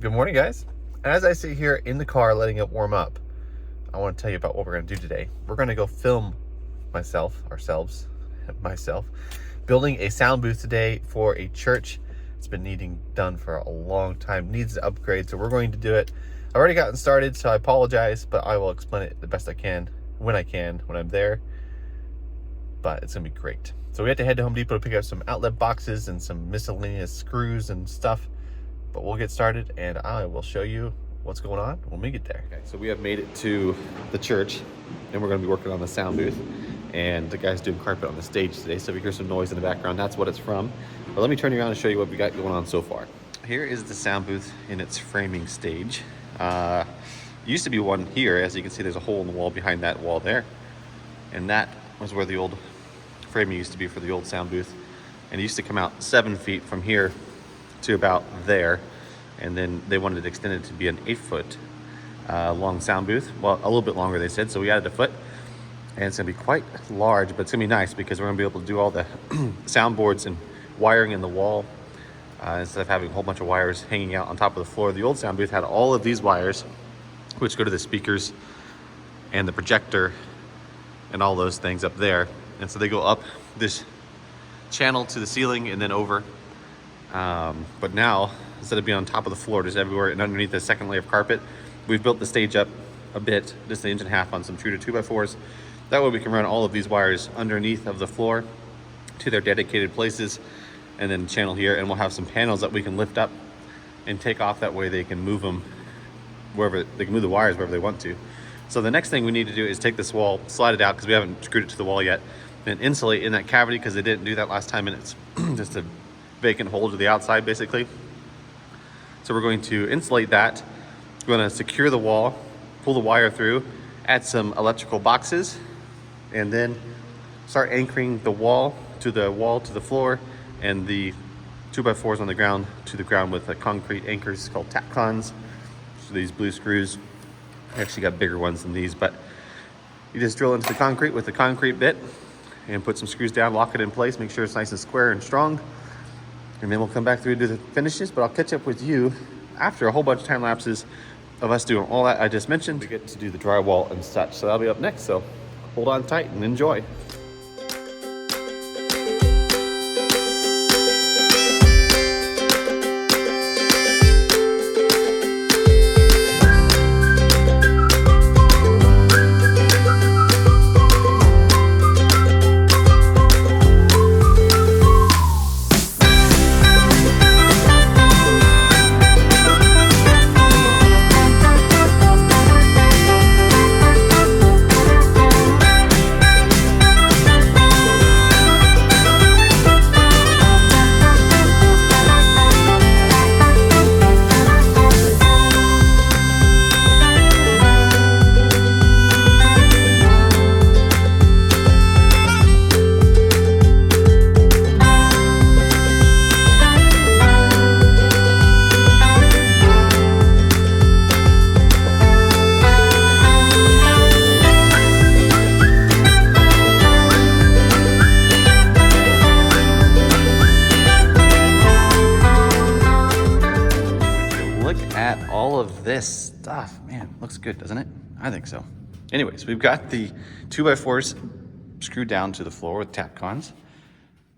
Good morning, guys. As I sit here in the car letting it warm up, I want to tell you about what we're going to do today. We're going to go film myself, building a sound booth today for a church. It's been needing done for a long time, needs to upgrade, so we're going to do it. I've already gotten started, so I apologize, but I will explain it the best I can when I'm there. But it's going to be great. So we have to head to Home Depot to pick up some outlet boxes and some miscellaneous screws and stuff. But we'll get started and I will show you what's going on when we get there. Okay, so we have made it to the church and we're going to be working on the sound booth. And the guy's doing carpet on the stage today, so if you hear some noise in the background, that's what it's from. But let me turn you around and show you what we got going on so far. Here is the sound booth in its framing stage. Used to be one here. As you can see, there's a hole in the wall behind that wall there. And that was where the old framing used to be for the old sound booth. And it used to come out 7 feet from here to about there, and then they wanted it extended to be an 8-foot long sound booth. Well, a little bit longer, they said, so we added a foot, and it's gonna be quite large, but it's gonna be nice because we're gonna be able to do all the soundboards and wiring in the wall instead of having a whole bunch of wires hanging out on top of the floor. The old sound booth had all of these wires, which go to the speakers and the projector and all those things up there, and so they go up this channel to the ceiling and then over. But now, instead of being on top of the floor, just everywhere and underneath the second layer of carpet, we've built the stage up a bit, just an inch and a half on some treated 2x4s. That way we can run all of these wires underneath of the floor to their dedicated places and then channel here, and we'll have some panels that we can lift up and take off. That way they can move them wherever, they can move the wires wherever they want to. So the next thing we need to do is take this wall, slide it out because we haven't screwed it to the wall yet, and insulate in that cavity because they didn't do that last time, and it's just a vacant hole to the outside basically. So we're going to insulate that. We're going to secure the wall, pull the wire through, add some electrical boxes, and then start anchoring the wall to the floor, and the 2x4s on the ground to the ground with concrete anchors called tack cons. So these blue screws, I actually got bigger ones than these, but you just drill into the concrete with the concrete bit and put some screws down, lock it in place, make sure it's nice and square and strong. And then we'll come back through and do the finishes, but I'll catch up with you after a whole bunch of time lapses of us doing all that I just mentioned. We get to do the drywall and such, so that'll be up next. So hold on tight and enjoy. At all of this stuff, man, looks good, doesn't it? I think so. Anyways, we've got the 2x4s screwed down to the floor with tack cons,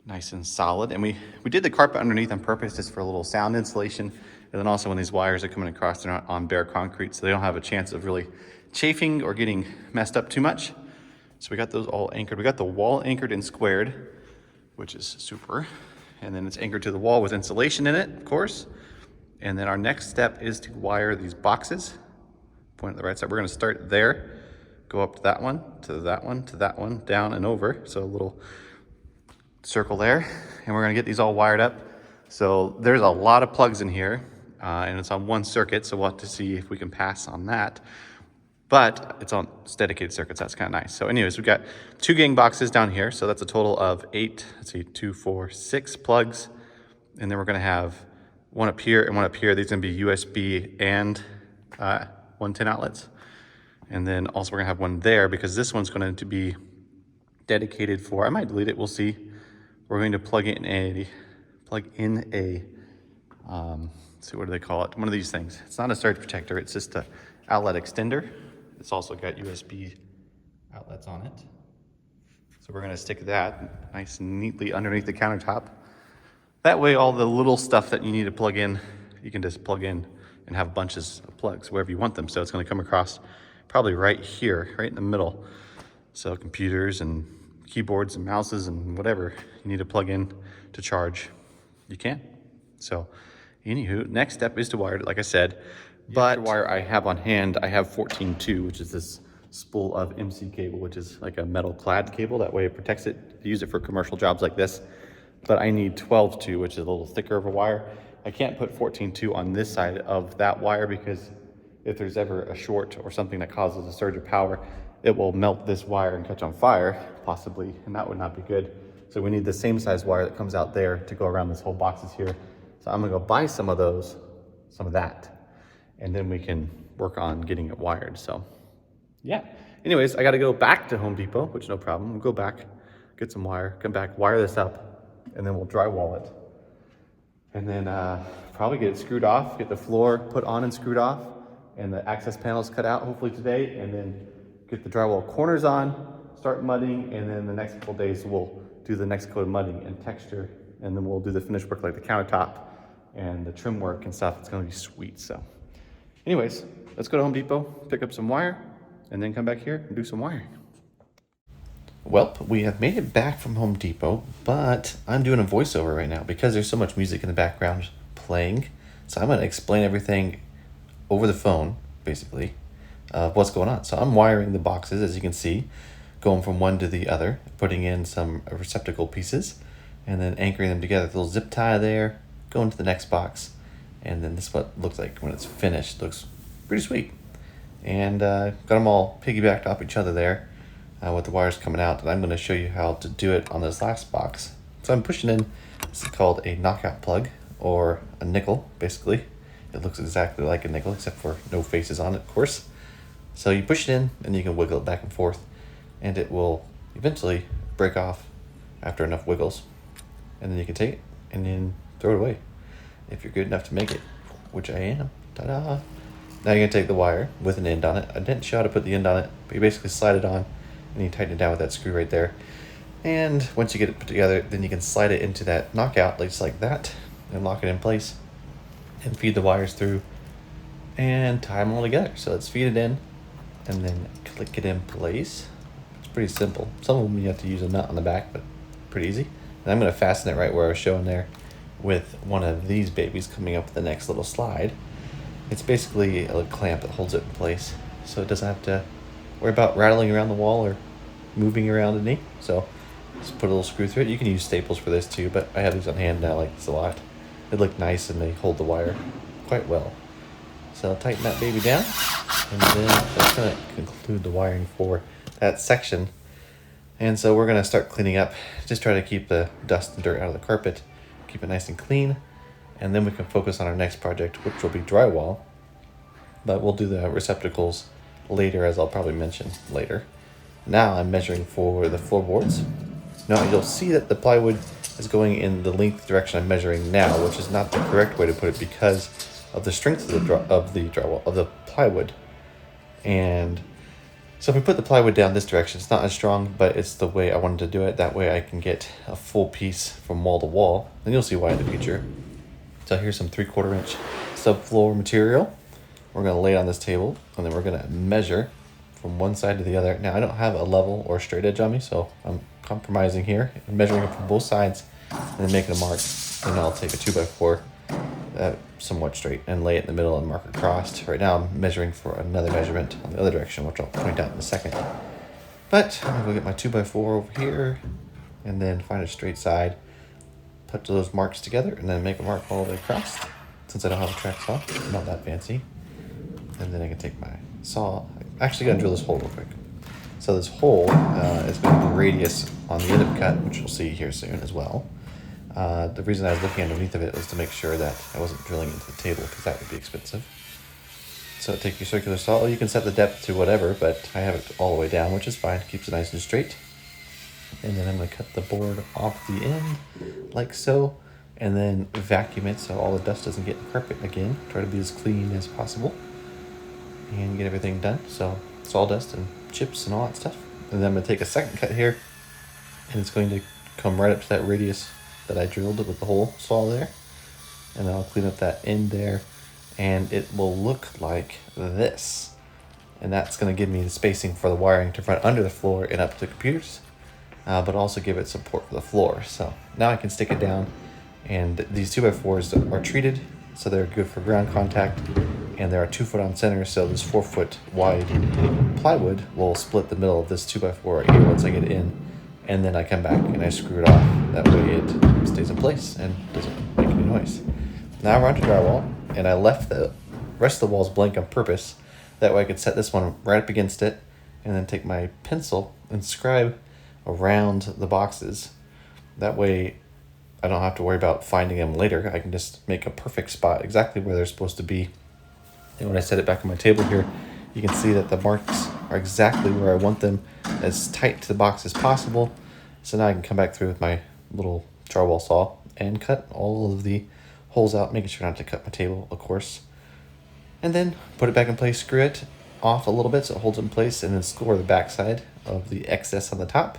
nice and solid. And we did the carpet underneath on purpose just for a little sound insulation. And then also when these wires are coming across, they're not on bare concrete, so they don't have a chance of really chafing or getting messed up too much. So we got those all anchored. We got the wall anchored and squared, which is super. And then it's anchored to the wall with insulation in it, of course. And then our next step is to wire these boxes. Point at the right side. We're going to start there, go up to that one, to that one, to that one, down and over. So a little circle there. And we're going to get these all wired up. So there's a lot of plugs in here, and it's on one circuit. So we'll have to see if we can pass on that. But it's on dedicated circuits. That's kind of nice. So anyways, we've got 2 gang boxes down here. So that's a total of 8, let's see, 2, 4, 6 plugs. And then we're going to have one up here and one up here. These are going to be USB and 110 outlets. And then also we're going to have one there because this one's going to be dedicated for, I might delete it, we'll see. We're going to plug in a let's see, what do they call it? One of these things. It's not a surge protector, it's just a outlet extender. It's also got USB outlets on it. So we're gonna stick that nice and neatly underneath the countertop. That way all the little stuff that you need to plug in, you can just plug in and have bunches of plugs wherever you want them. So it's gonna come across probably right here, right in the middle. So computers and keyboards and mouses and whatever you need to plug in to charge, you can. So anywho, next step is to wire it, like I said. But the wire I have on hand, I have 14.2, which is this spool of MC cable, which is like a metal clad cable. That way it protects it. I use it for commercial jobs like this. But I need 12.2, which is a little thicker of a wire. I can't put 14.2 on this side of that wire because if there's ever a short or something that causes a surge of power, it will melt this wire and catch on fire, possibly, and that would not be good. So we need the same size wire that comes out there to go around this whole boxes here. So I'm gonna go buy some of those, some of that, and then we can work on getting it wired. So yeah, anyways, I gotta go back to Home Depot, which no problem. We'll go back, get some wire, come back, wire this up, and then we'll drywall it. And then probably get it screwed off, get the floor put on and screwed off, and the access panels cut out hopefully today, and then get the drywall corners on, start mudding, and then the next couple days we'll do the next coat of mudding and texture, and then we'll do the finished work like the countertop and the trim work and stuff. It's gonna be sweet. So anyways, let's go to Home Depot, pick up some wire, and then come back here and do some wiring. Well, we have made it back from Home Depot, but I'm doing a voiceover right now because there's so much music in the background playing. So I'm gonna explain everything over the phone, basically, what's going on. So I'm wiring the boxes, as you can see, going from one to the other, putting in some receptacle pieces, and then anchoring them together with a little zip tie there, going to the next box, and then this is what it looks like when it's finished. It looks pretty sweet. And got them all piggybacked off each other there with the wires coming out, and I'm going to show you how to do it on this last box. So I'm pushing in, this is called a knockout plug, or a nickel, basically. It looks exactly like a nickel, except for no faces on it, of course. So you push it in, and you can wiggle it back and forth, and it will eventually break off after enough wiggles. And then you can take it and then throw it away if you're good enough to make it, which I am. Ta-da! Now you're gonna take the wire with an end on it. I didn't show how to put the end on it, but you basically slide it on and you tighten it down with that screw right there. And once you get it put together, then you can slide it into that knockout just like that and lock it in place and feed the wires through and tie them all together. So let's feed it in and then click it in place. It's pretty simple. Some of them you have to use a nut on the back, but pretty easy. And I'm going to fasten it right where I was showing there with one of these babies coming up the next little slide. It's basically a clamp that holds it in place, so it doesn't have to worry about rattling around the wall or moving around any. So just put a little screw through it. You can use staples for this too, but I have these on hand now, like this a lot. They look nice and they hold the wire quite well. So I'll tighten that baby down, and then that's going to conclude the wiring for that section. And so we're going to start cleaning up. Just try to keep the dust and dirt out of the carpet, keep it nice and clean, and then we can focus on our next project, which will be drywall. But we'll do the receptacles later, as I'll probably mention later. Now I'm measuring for the floorboards. Now you'll see that the plywood is going in the length direction I'm measuring now, which is not the correct way to put it because of the strength of the plywood. And so if we put the plywood down this direction, it's not as strong, but it's the way I wanted to do it. That way I can get a full piece from wall to wall, and you'll see why in the future. So here's some 3/4 inch subfloor material. We're going to lay it on this table, and then we're going to measure from one side to the other. Now I don't have a level or straight edge on me, so I'm compromising here. I'm measuring it from both sides and then making a mark. And I'll take a 2x4, somewhat straight, and lay it in the middle and mark across. Right now I'm measuring for another measurement on the other direction, which I'll point out in a second. But I'm going to go get my 2x4 over here and then find a straight side, put those marks together, and then make a mark all the way across. Since I don't have a track saw, not that fancy. And then I can take my saw. I'm actually going to drill this hole real quick. So this hole is going to be the radius on the end of the cut, which you'll see here soon as well. The reason I was looking underneath of it was to make sure that I wasn't drilling into the table, because that would be expensive. So take your circular saw. You can set the depth to whatever, but I have it all the way down, which is fine. Keeps it nice and straight. And then I'm going to cut the board off the end, like so. and then vacuum it so all the dust doesn't get in the carpet again. Try to be as clean as possible and get everything done. So sawdust and chips and all that stuff. And then I'm gonna take a second cut here, and it's going to come right up to that radius that I drilled with the hole saw there. And then I'll clean up that end there, and it will look like this. And that's gonna give me the spacing for the wiring to run under the floor and up to the computers, but also give it support for the floor. So now I can stick it down, and these 2x4s are treated, so they're good for ground contact, and there are 2 foot on center, so this 4 foot wide plywood will split the middle of this 2x4 right here once I get it in, and then I come back and I screw it off. That way it stays in place and doesn't make any noise. Now we're onto drywall, and I left the rest of the walls blank on purpose. That way I could set this one right up against it, and then take my pencil and scribe around the boxes. That way I don't have to worry about finding them later. I can just make a perfect spot exactly where they're supposed to be. And when I set it back on my table here, you can see that the marks are exactly where I want them, as tight to the box as possible. So now I can come back through with my little drywall saw and cut all of the holes out, making sure not to cut my table, of course. And then put it back in place, screw it off a little bit so it holds it in place, and then score the backside of the excess on the top.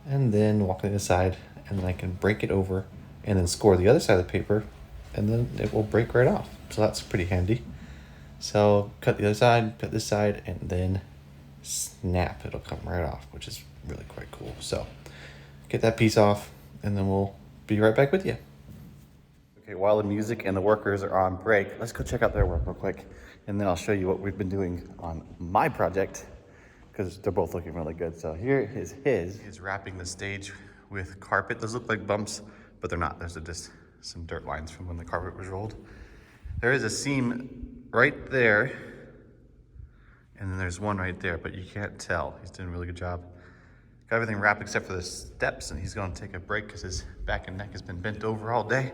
And then walk on the other side, and then I can break it over and then score the other side of the paper, and then it will break right off. So that's pretty handy. So cut the other side, cut this side, and then snap. It'll come right off, which is really quite cool. So get that piece off, and then we'll be right back with you. Okay, while the music and the workers are on break, let's go check out their work real quick, and then I'll show you what we've been doing on my project, because they're both looking really good. So here is his. He's wrapping the stage with carpet. Those look like bumps, but they're not. Those are just some dirt lines from when the carpet was rolled. There is a seam right there, and then there's one right there, but you can't tell. He's doing a really good job. Got everything wrapped except for the steps, and he's gonna take a break because his back and neck has been bent over all day.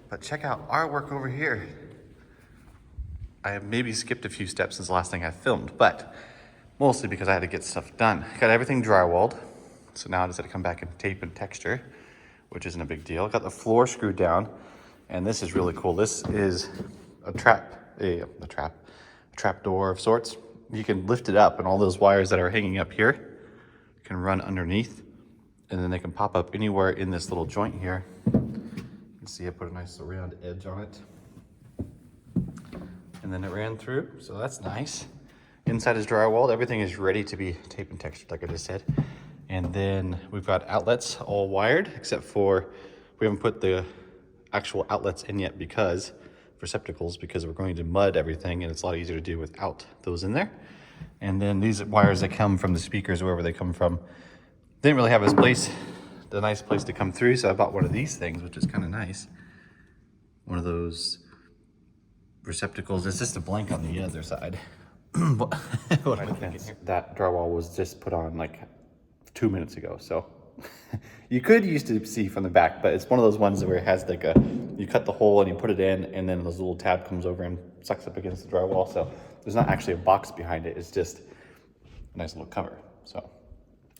But check out our work over here. I have maybe skipped a few steps since the last thing I filmed, but mostly because I had to get stuff done. Got everything drywalled, so now I just had to come back and tape and texture, which isn't a big deal. Got the floor screwed down, and this is really cool. This is a trap door of sorts. You can lift it up, and all those wires that are hanging up here can run underneath, and then they can pop up anywhere in this little joint here. You can see I put a nice round edge on it, and then it ran through, so that's nice. Inside is drywalled. Everything is ready to be taped and textured, like I just said. And then we've got outlets all wired, except for we haven't put the actual outlets in yet because receptacles, because we're going to mud everything, and it's a lot easier to do without those in there. And then these wires that come from the speakers, wherever they come from, didn't really have the nice place to come through, so I bought one of these things, which is kind of nice. One of those receptacles. It's just a blank on the other side. What am I thinking here? That drywall was just put on like 2 minutes ago, so you could used to see from the back, but it's one of those ones where it has like you cut the hole and you put it in, and then this little tab comes over and sucks up against the drywall. So there's not actually a box behind it. It's just a nice little cover. So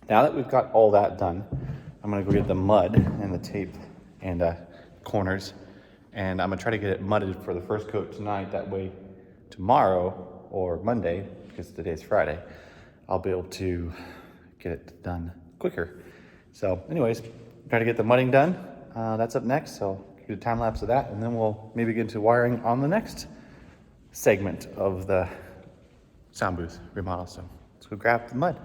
now that we've got all that done, I'm gonna go get the mud and the tape and corners, and I'm gonna try to get it mudded for the first coat tonight. That way tomorrow or Monday, because today's Friday, I'll be able to get it done quicker. So anyways, try to get the mudding done. That's up next, so do a time lapse of that, and then we'll maybe get into wiring on the next segment of the sound booth remodel. So let's go grab the mud.